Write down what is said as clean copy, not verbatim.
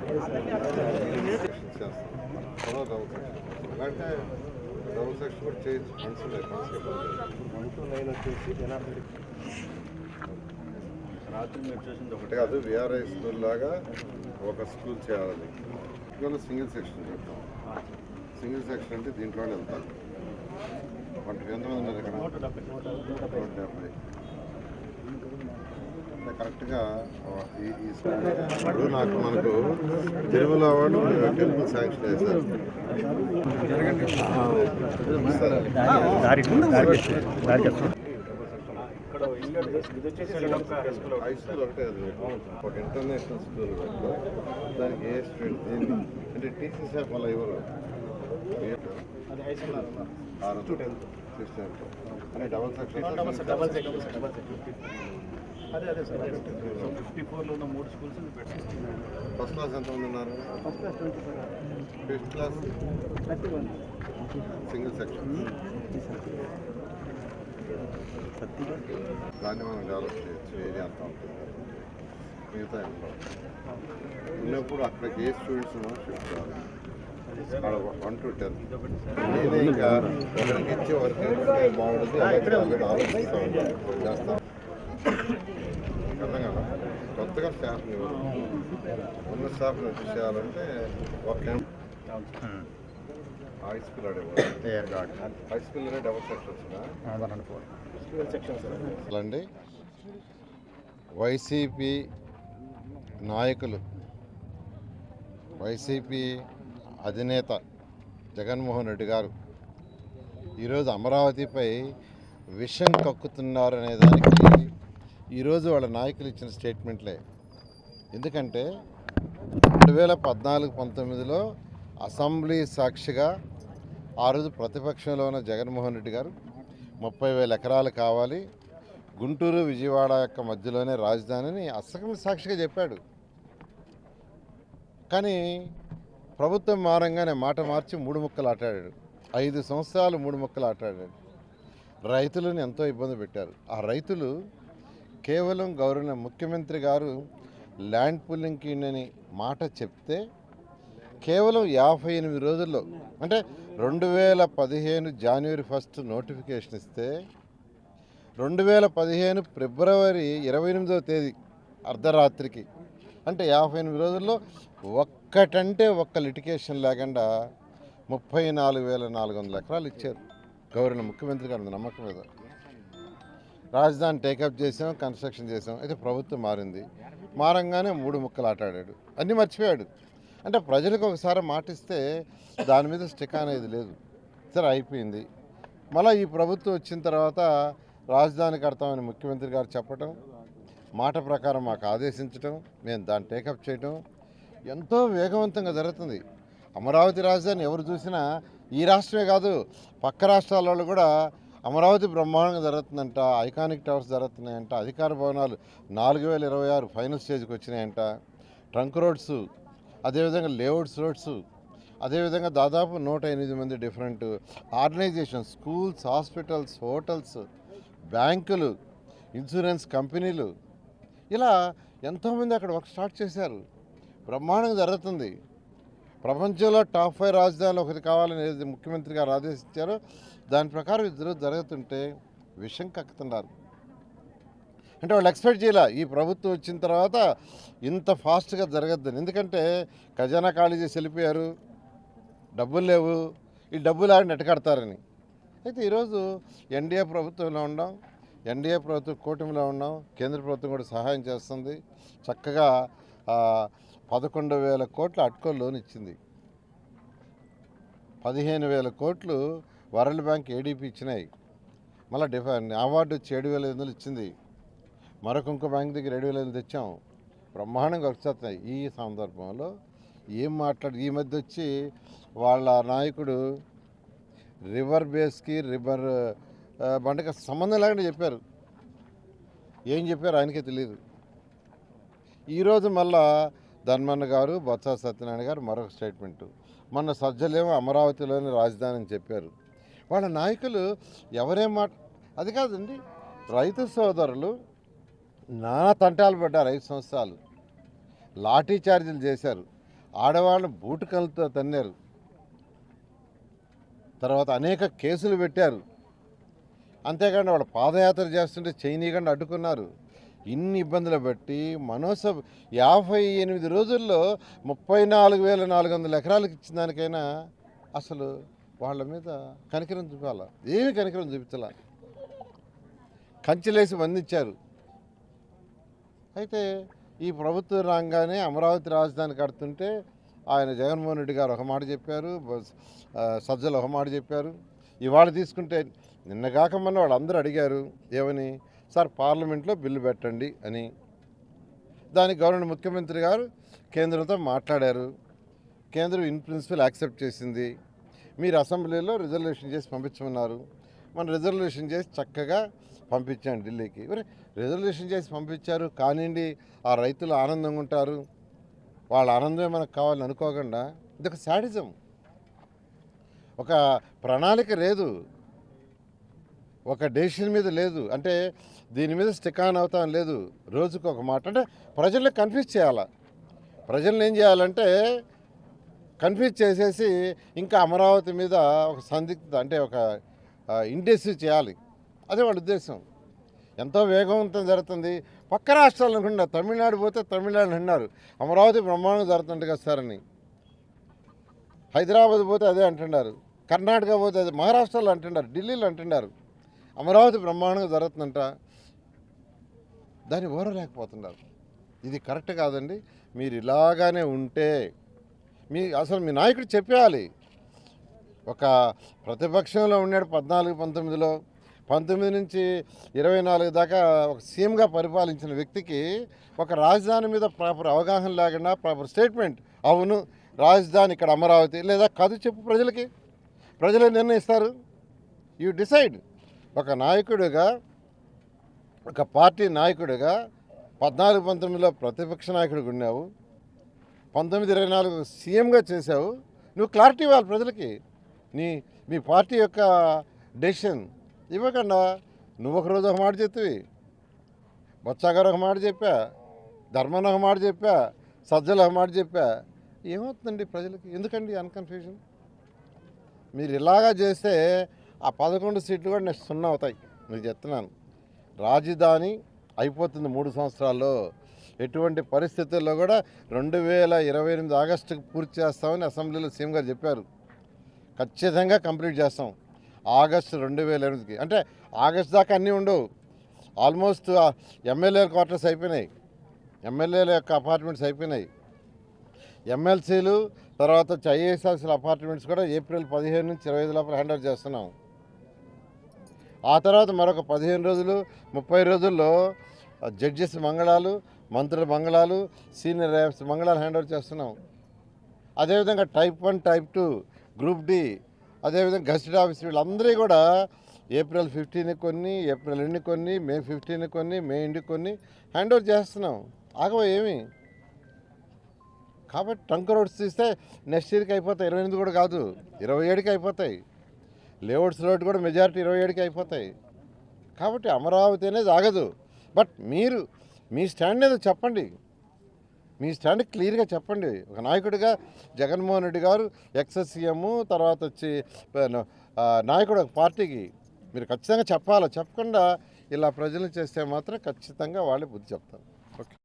చేస్తాం తర్వాత అంటే డబుల్ సెక్షన్ కూడా చేయొచ్చు. ఫండ్స్ ఉన్నాయి, ఫండ్స్ వచ్చేసి రాత్రి మీరు చేసింది ఒకటి కాదు. విఆర్ఐ స్కూల్ లాగా ఒక స్కూల్ చేయాలి. ఇందులో సింగిల్ సెక్షన్ చెప్తాం. సింగిల్ సెక్షన్ అంటే దీంట్లోనే వెళ్తాం. ఎంతమంది ఉన్నారు ఇక్కడ? 170. కరెక్ట్గా ఈ ఇప్పుడు మనకు తిరుమల వాళ్ళు టెంపుల్ శాంక్షన్ చేశారు. హై స్కూల్ ఒకటే ఒక ఇంటర్నేషనల్ స్కూల్ దానికి ఏ స్టూడెంట్ అంటే టీచర్ స్టాఫ్ వల్ల ఎవరు అంటే డబల్ సెక్షన్ అదే సార్ 54లో ఉన్న 3 స్కూల్స్ ఫస్ట్ క్లాస్ ఎంతమంది ఉన్నారు? First class 20 sir. Fifth class 31 single section. దాన్ని మనం డెవలప్ చేయొచ్చు. ఏరియా అంతా ఉంటుంది. మిగతా ఉన్నప్పుడు అక్కడికి ఏ స్టూడెంట్స్ మనం షిఫ్ట్ చేయాలి. 1 to 10 నేనే ఇంకా ఒకరికి ఇచ్చే వరకు బాగుంటుంది. ఆలోచిస్తాం చేస్తాం. అర్థం కదా. కొత్తగా స్టాఫ్ని ఉన్న స్టాఫ్ని వచ్చి చేయాలంటే ఒక హై స్కూల్ ఆడేవాడు. హై స్కూల్లోనే డబుల్ సెక్షన్స్ అండి. వైసీపీ నాయకులు, వైసీపీ అధినేత జగన్మోహన్ రెడ్డి గారు ఈరోజు అమరావతిపై విషం కక్కుతున్నారనే దానికి ఈరోజు వాళ్ళ నాయకులు ఇచ్చిన స్టేట్మెంట్లే. ఎందుకంటే 2014-19లో అసెంబ్లీ సాక్షిగా ఆ రోజు ప్రతిపక్షంలో ఉన్న జగన్మోహన్ రెడ్డి గారు 30,000 ఎకరాలు కావాలి, గుంటూరు విజయవాడ యొక్క మధ్యలోనే రాజధానిని అసెంబ్లీ సాక్షిగా చెప్పాడు. కానీ ప్రభుత్వం మారంగానే మాట మార్చి 3 ముక్కలు ఆటాడాడు. 5 సంవత్సరాలు 3 ముక్కలు ఆటాడాడు. రైతులను ఎంతో ఇబ్బంది పెట్టారు. ఆ రైతులు కేవలం గౌరవ ముఖ్యమంత్రి గారు ల్యాండ్ పూలింగ్కి అని మాట చెప్తే కేవలం 58 రోజుల్లో, అంటే 2015 జనవరి 1 నోటిఫికేషన్ ఇస్తే 2015 ఫిబ్రవరి 28వ తేదీ అర్ధరాత్రికి, అంటే 58 రోజుల్లో ఒక్కటంటే ఒక్క లిటికేషన్ లేకుండా 34,400 ఎకరాలు ఇచ్చారు. గౌరవ ముఖ్యమంత్రి గారి నమ్మకం మీద రాజధాని టేకప్ చేసాం, కన్స్ట్రక్షన్ చేసాం. అయితే ప్రభుత్వం మారింది. మారంగానే 3 ముక్కలు ఆటాడాడు. అన్నీ మర్చిపోయాడు. అంటే ప్రజలకు ఒకసారి మాటిస్తే దాని మీద స్టిక్ అనేది లేదు. సరే అయిపోయింది. మళ్ళీ ఈ ప్రభుత్వం వచ్చిన తర్వాత రాజధాని కడతామని ముఖ్యమంత్రి గారు చెప్పటం, మాట ప్రకారం మాకు ఆదేశించటం, మేము దాన్ని టేకప్ చేయటం ఎంతో వేగవంతంగా జరుగుతుంది. అమరావతి రాజధాని ఎవరు చూసినా ఈ రాష్ట్రమే కాదు పక్క రాష్ట్రాల వాళ్ళు కూడా అమరావతి బ్రహ్మాండంగా జరుగుతుందంట, ఐకానిక్ టవర్స్ జరుగుతున్నాయంట, అధికార భవనాలు 4026 ఫైనల్ స్టేజ్కి వచ్చినాయంట, ట్రంక్ రోడ్స్, అదేవిధంగా లేఅవుట్స్ రోడ్స్, అదేవిధంగా దాదాపు 108 మంది different organizations, schools, hospitals, hotels, బ్యాంకులు, ఇన్సూరెన్స్ కంపెనీలు, ఇలా ఎంతోమంది అక్కడ వర్క్ స్టార్ట్ చేశారు. బ్రహ్మాండంగా జరుగుతుంది. ప్రపంచంలో టాప్ 5 రాజధానులు ఒకటి కావాలని ముఖ్యమంత్రి గారు ఆదేశించారో దాని ప్రకారం ఇద్దరు జరుగుతుంటే విషం కక్కుతున్నారు. అంటే వాళ్ళు ఎక్స్పెక్ట్ చేయాల ఈ ప్రభుత్వం వచ్చిన తర్వాత ఇంత ఫాస్ట్గా జరగద్దని. ఎందుకంటే ఖజానా ఖాళీ చేసి వెళ్ళిపోయారు, డబ్బులు లేవు, ఈ డబ్బులు ఆడిని ఎట్టకడతారని. అయితే ఈరోజు ఎన్డీఏ ప్రభుత్వంలో ఉన్నాం, ఎన్డీఏ ప్రభుత్వం కూటమిలో ఉన్నాం, కేంద్ర ప్రభుత్వం కూడా సహాయం చేస్తుంది. చక్కగా 11,000 కోట్ల అట్కో లోన్ ఇచ్చింది. 15,000 కోట్లు వరల్డ్ బ్యాంక్ ఏడీపీ ఇచ్చినాయి. మళ్ళీ అవార్డు వచ్చి 7,500 ఇచ్చింది. మరొక ఇంకో బ్యాంక్ దగ్గర 7,500 తెచ్చాం. బ్రహ్మాండంగా వచ్చేస్తున్నాయి. ఈ సందర్భంలో ఏం ఈ మధ్య వచ్చి వాళ్ళ నాయకుడు రివర్ బేస్కి రివర్ బండకి సంబంధం లేకుండా చెప్పారు. ఏం చెప్పారు ఆయనకే తెలియదు. ఈరోజు మళ్ళా ధన్మన్న గారు, బొత్స సత్యనారాయణ గారు మరొక స్టేట్మెంటు, మొన్న సజ్జలేమో అమరావతిలోని రాజధాని అని చెప్పారు. వాళ్ళ నాయకులు ఎవరేం అది కాదండి. రైతు సోదరులు నానా తంటాలు పడ్డారు. 5 సంవత్సరాలు లాఠీ చార్జీలు చేశారు. ఆడవాళ్ళని బూటుకలతో తన్నారు. తర్వాత అనేక కేసులు పెట్టారు. అంతేకాకుండా వాళ్ళు పాదయాత్ర చేస్తుంటే చైనీయకుండా అడ్డుకున్నారు. ఇన్ని ఇబ్బందులు బట్టి 58 రోజుల్లో 34,400 ఎకరాలకు ఇచ్చిన దానికైనా అసలు వాళ్ళ మీద కనికరం చూపాల, ఏమి కనికరం చూపించాల, కంచెలేసి బంధించారు. అయితే ఈ ప్రభుత్వం రాగానే అమరావతి రాజధాని కడుతుంటే ఆయన జగన్మోహన్ రెడ్డి గారు ఒక మాట చెప్పారు, సజ్జలు ఒక మాట చెప్పారు. ఇవాళ తీసుకుంటే నిన్నగాక మొన్న వాళ్ళందరూ అడిగారు ఏమని, సార్ పార్లమెంట్లో బిల్లు పెట్టండి అని. దానికి గవర్నర్ ముఖ్యమంత్రి గారు కేంద్రంతో మాట్లాడారు. కేంద్రం ఇన్ ప్రిన్సిపల్ యాక్సెప్ట్ చేసింది. మీరు అసెంబ్లీలో రిజర్వేషన్ చేసి పంపించమన్నారు. మనం రిజర్వేషన్ చేసి చక్కగా పంపించాను ఢిల్లీకి. మరి రిజర్వేషన్ చేసి పంపించారు కానివ్వండి, ఆ రైతులు ఆనందంగా ఉంటారు, వాళ్ళ ఆనందమే మనకు కావాలని అనుకోకుండా ఇదొక శాడిజం. ఒక ప్రణాళిక లేదు, ఒక డెసిషన్ మీద లేదు, అంటే దీని మీద స్టిక్ ఆన్ అవుతాం లేదు. రోజుకు ఒక మాట అంటే ప్రజల్ని కన్ఫ్యూజ్ చేయాలా. ప్రజల్ని ఏం చేయాలంటే కన్ఫ్యూజ్ చేసేసి ఇంకా అమరావతి మీద ఒక సందిగ్ధత, అంటే ఒక ఇండెసివ్ చేయాలి. అదే వాళ్ళ ఉద్దేశం. ఎంతో వేగవంతం జరుగుతుంది. పక్క రాష్ట్రాలు అనుకుండా తమిళనాడు పోతే తమిళనాడు అన్నారు అమరావతి బ్రహ్మాండంగా జరుగుతుంది కదా సార్ అని. హైదరాబాద్ పోతే అదే అంటున్నారు, కర్ణాటక పోతే అదే, మహారాష్ట్రలో అంటున్నారు, ఢిల్లీలో అంటున్నారు అమరావతి బ్రహ్మాండంగా జరుగుతుందంట. దాన్ని ఓరలేకపోతున్నారు. ఇది కరెక్ట్ కాదండి. మీరు ఇలాగానే ఉంటే అసలు మీ నాయకుడు చెప్పేయాలి. ఒక ప్రతిపక్షంలో ఉన్నాడు 14-19లో, 19 నుంచి 24 దాకా ఒక సీఎంగా పరిపాలించిన వ్యక్తికి ఒక రాజధాని మీద ప్రాపర్ అవగాహన లేకుండా ప్రాపర్ స్టేట్మెంట్, అవును రాజధాని ఇక్కడ అమరావతి లేదా కాదు చెప్పు ప్రజలకి. ప్రజలే నిర్ణయిస్తారు. You decide. ఒక నాయకుడిగా, ఒక పార్టీ నాయకుడిగా 14-19లో ప్రతిపక్ష నాయకుడిగా ఉన్నావు, 19-24 సీఎంగా చేసావు. నువ్వు క్లారిటీ ఇవ్వాలి ప్రజలకి. మీ పార్టీ యొక్క డెసిషన్ ఇవ్వకుండా నువ్వు ఒకరోజు ఒక మాట చెప్తివి, బొత్స గారు ఒక మాట చెప్పా, ధర్మన్ ఒక మాట చెప్పా, సజ్జలు ఒక మాట చెప్పా. ఏమవుతుందండి ప్రజలకి? ఎందుకండి అన్కన్ఫ్యూజన్? మీరు ఇలాగా చేస్తే ఆ 11 సీట్లు కూడా నెక్స్ట్ 0 అవుతాయి. మీకు చెప్తున్నాను. రాజధాని అయిపోతుంది 3 సంవత్సరాల్లో. ఎటువంటి పరిస్థితుల్లో కూడా 2028 ఆగస్టుకు పూర్తి చేస్తామని అసెంబ్లీలో సీఎం గారు చెప్పారు. ఖచ్చితంగా కంప్లీట్ చేస్తాం ఆగస్టు 2028కి. అంటే ఆగస్టు దాకా అన్నీ ఉండవు. ఆల్మోస్ట్ ఎమ్మెల్యేల క్వార్టర్స్ అయిపోయినాయి, ఎమ్మెల్యేల యొక్క అపార్ట్మెంట్స్ అయిపోయినాయి. ఎమ్మెల్సీలు తర్వాత వచ్చి ఐఏఎస్ ఆఫీసుల అపార్ట్మెంట్స్ కూడా ఏప్రిల్ 15 నుంచి 25 లోపల హ్యాండ్ ఓవర్ చేస్తున్నాం. ఆ తర్వాత మరొక 15 రోజులు 30 రోజుల్లో జడ్జెస్ బంగళాలు, మంత్రుల బంగళాలు, సీనియర్ ర్యాప్స్ బంగళాలు హ్యాండ్ ఓవర్ చేస్తున్నాం. అదేవిధంగా టైప్ 1, టైప్ 2, గ్రూప్ డి, అదేవిధంగా గెస్టెడ్ ఆఫీస్ వీళ్ళందరూ కూడా ఏప్రిల్ 15 కొన్ని, ఏప్రిల్ ఎండ్ కొన్ని, మే 15 కొన్ని, మే ఎండ్ కొన్ని హ్యాండ్ ఓవర్ చేస్తున్నాం. ఆగవా ఏమి? కాబట్టి ట్రంక్ రోడ్స్ తీస్తే నెక్స్ట్ ఇయర్కి అయిపోతాయి. 28 కూడా కాదు, 27కి అయిపోతాయి. లేఅవుట్స్ రోడ్ కూడా మెజారిటీ 27కి అయిపోతాయి. కాబట్టి అమరావతి అనేది ఆగదు. బట్ మీరు మీ స్టాండ్ ఏదో చెప్పండి, మీ స్టాండ్ క్లియర్గా చెప్పండి. ఒక నాయకుడిగా జగన్మోహన్ రెడ్డి గారు ఎక్స్-సీఎం, తర్వాత వచ్చి నాయకుడు ఒక పార్టీకి మీరు ఖచ్చితంగా చెప్పాలి. చెప్పకుండా ఇలా ప్రజలు చేస్తే మాత్రం ఖచ్చితంగా వాళ్ళే బుద్ధి చెప్తారు. ఓకే.